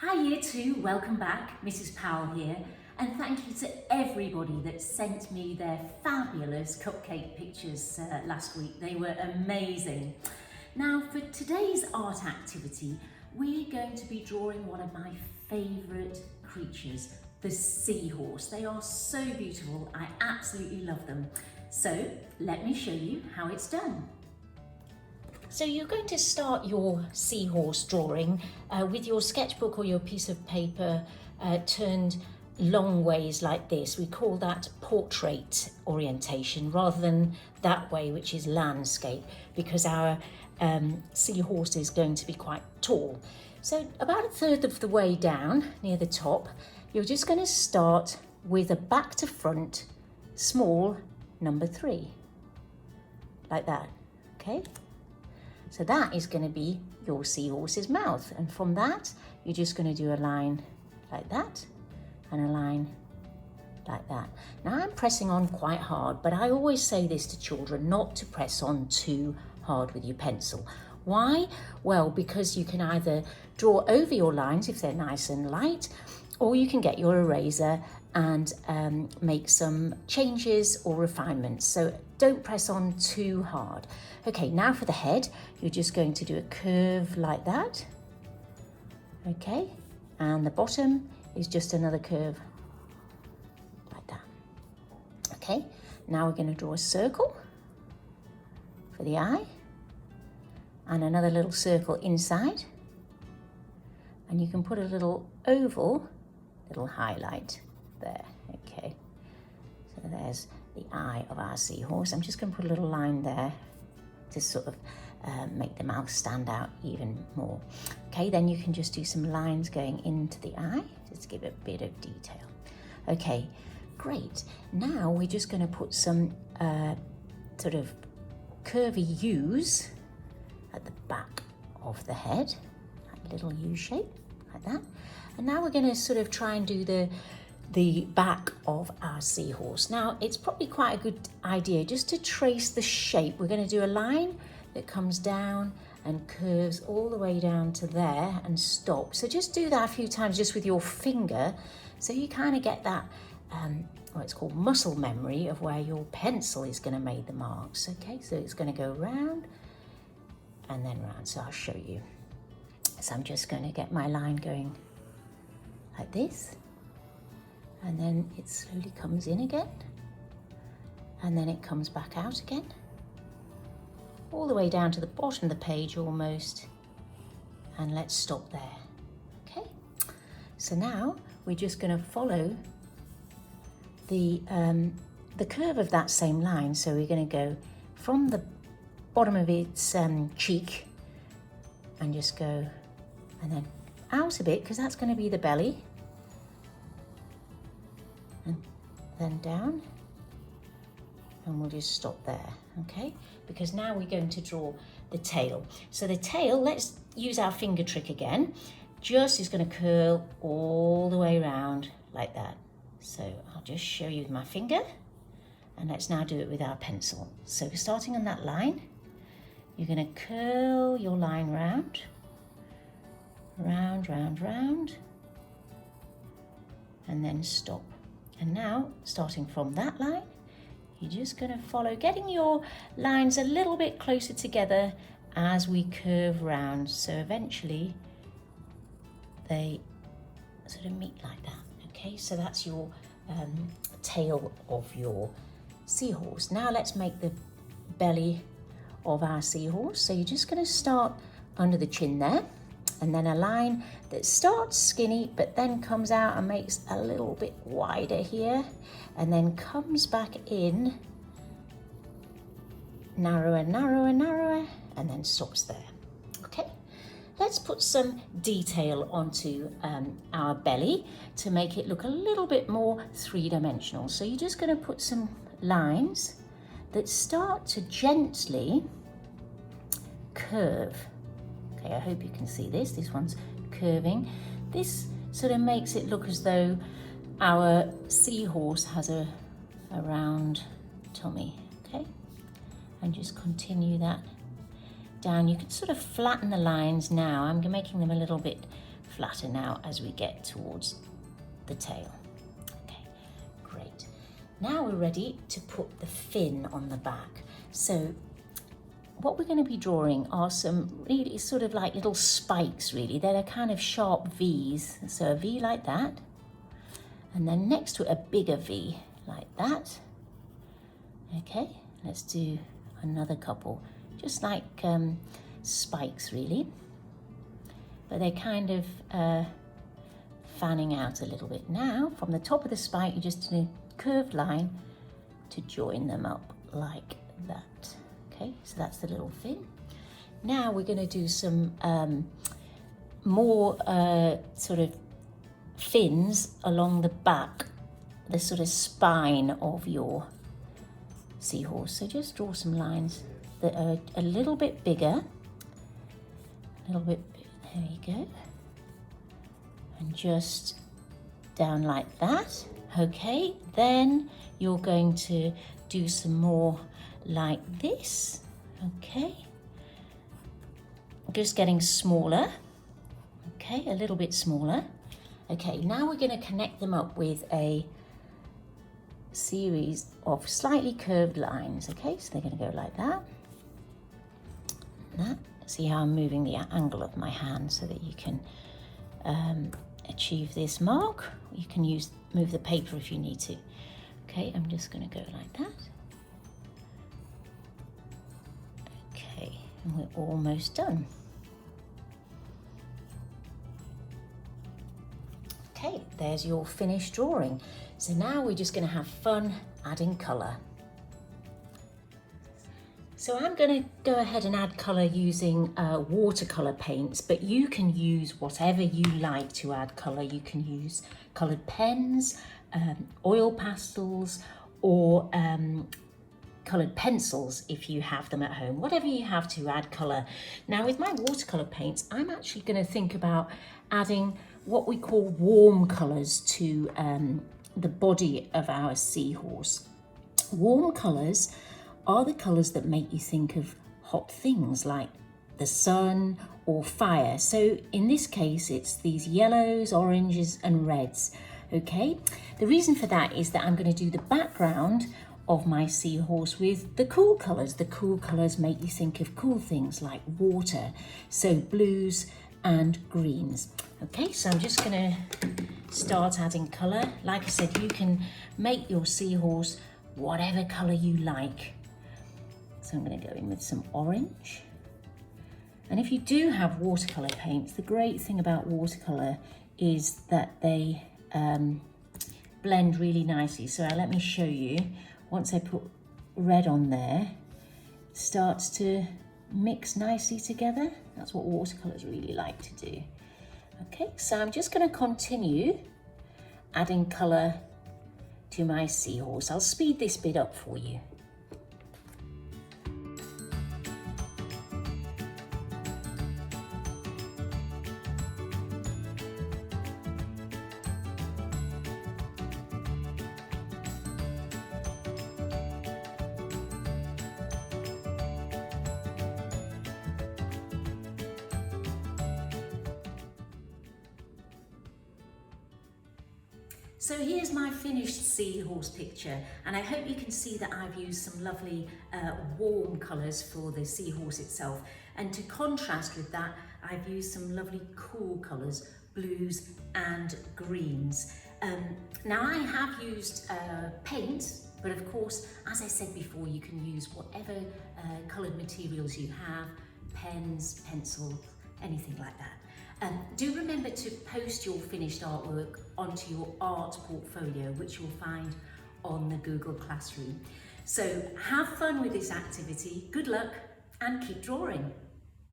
Hi Year 2, welcome back, Mrs Powell here, and thank you to everybody that sent me their fabulous cupcake pictures last week. They were amazing. Now for today's art activity, we're going to be drawing one of my favourite creatures, the seahorse. They are so beautiful, I absolutely love them. So let me show you how it's done. So you're going to start your seahorse drawing with your sketchbook or your piece of paper turned long ways like this. We call that portrait orientation rather than that way, which is landscape, because our seahorse is going to be quite tall. So about a third of the way down near the top, you're just going to start with a back to front small number 3, like that, okay? So that is going to be your seahorse's mouth. And from that, you're just going to do a line like that and a line like that. Now I'm pressing on quite hard, but I always say this to children, not to press on too hard with your pencil. Why? Well, because you can either draw over your lines if they're nice and light, or you can get your eraser and make some changes or refinements. So don't press on too hard. Okay, now for the head, you're just going to do a curve like that. Okay, and the bottom is just another curve like that. Okay, now we're going to draw a circle for the eye and another little circle inside. And you can put a little oval, little highlight there. Okay, so there's the eye of our seahorse. I'm just going to put a little line there to sort of make the mouth stand out even more. Okay, then you can just do some lines going into the eye, just to give it a bit of detail. Okay, great. Now we're just going to put some sort of curvy U's at the back of the head, like a little U shape, like that. And now we're going to sort of try and do the back of our seahorse. Now it's probably quite a good idea just to trace the shape. We're going to do a line that comes down and curves all the way down to there and stop. So just do that a few times just with your finger, so you kind of get that what it's called muscle memory of where your pencil is going to make the marks. Okay, so it's going to go round and then round. So I'll show you. So I'm just going to get my line going like this. And then it slowly comes in again, and then it comes back out again, all the way down to the bottom of the page almost, and let's stop there. Okay, so now we're just going to follow the curve of that same line. So we're going to go from the bottom of its cheek and just go, and then out a bit, because that's going to be the belly. And then down, and we'll just stop there, okay? Because now we're going to draw the tail. So the tail, let's use our finger trick again. Just is going to curl all the way around like that. So I'll just show you with my finger, and let's now do it with our pencil. So starting on that line, you're going to curl your line round, round, round, round, and then stop. And now, starting from that line, you're just going to follow, getting your lines a little bit closer together as we curve round. So eventually they sort of meet like that. Okay, so that's your tail of your seahorse. Now let's make the belly of our seahorse. So you're just going to start under the chin there, and then a line that starts skinny but then comes out and makes a little bit wider here, and then comes back in narrower, narrower, narrower, and then stops there. Okay, let's put some detail onto our belly to make it look a little bit more three-dimensional. So you're just going to put some lines that start to gently curve. Okay, I hope you can see this. This one's curving. This sort of makes it look as though our seahorse has a round tummy. Okay, and just continue that down. You can sort of flatten the lines now. I'm making them a little bit flatter now as we get towards the tail. Okay, great. Now we're ready to put the fin on the back. So what we're going to be drawing are some really sort of like little spikes really. They're kind of sharp V's. So a V like that. And then next to it a bigger V like that. Okay, let's do another couple. Just like spikes really. But they're kind of fanning out a little bit. Now from the top of the spike you just do a curved line to join them up like that. Okay, so that's the little fin. Now we're going to do some more sort of fins along the back, the sort of spine of your seahorse. So just draw some lines that are a little bit bigger, a little bit, there you go, and just down like that. Okay, then you're going to do some more like this. Okay, just getting smaller. Okay, a little bit smaller. Okay, now we're going to connect them up with a series of slightly curved lines. Okay, so they're going to go like that. That. See how I'm moving the angle of my hand so that you can achieve this mark. You can move the paper if you need to. Okay, I'm just going to go like that. Okay, and we're almost done. Okay, there's your finished drawing. So now we're just going to have fun adding colour. So I'm going to go ahead and add colour using watercolour paints, but you can use whatever you like to add colour. You can use coloured pens, oil pastels, or coloured pencils if you have them at home, whatever you have to add colour. Now with my watercolour paints, I'm actually going to think about adding what we call warm colours to the body of our seahorse. Warm colours are the colours that make you think of hot things like the sun or fire. So in this case, it's these yellows, oranges and reds. Okay, the reason for that is that I'm going to do the background of my seahorse with the cool colours. The cool colours make you think of cool things like water. So blues and greens. Okay, so I'm just going to start adding colour. Like I said, you can make your seahorse whatever colour you like. So I'm going to go in with some orange. And if you do have watercolour paints, the great thing about watercolour is that they blend really nicely. So let me show you. Once I put red on there, it starts to mix nicely together. That's what watercolours really like to do. Okay, so I'm just going to continue adding colour to my seahorse. I'll speed this bit up for you. So here's my finished seahorse picture, and I hope you can see that I've used some lovely warm colours for the seahorse itself, and to contrast with that I've used some lovely cool colours, blues and greens. Now I have used paint, but of course, as I said before, you can use whatever coloured materials you have, pens, pencils, anything like that. Do remember to post your finished artwork onto your art portfolio, which you'll find on the Google Classroom. So have fun with this activity, good luck and keep drawing.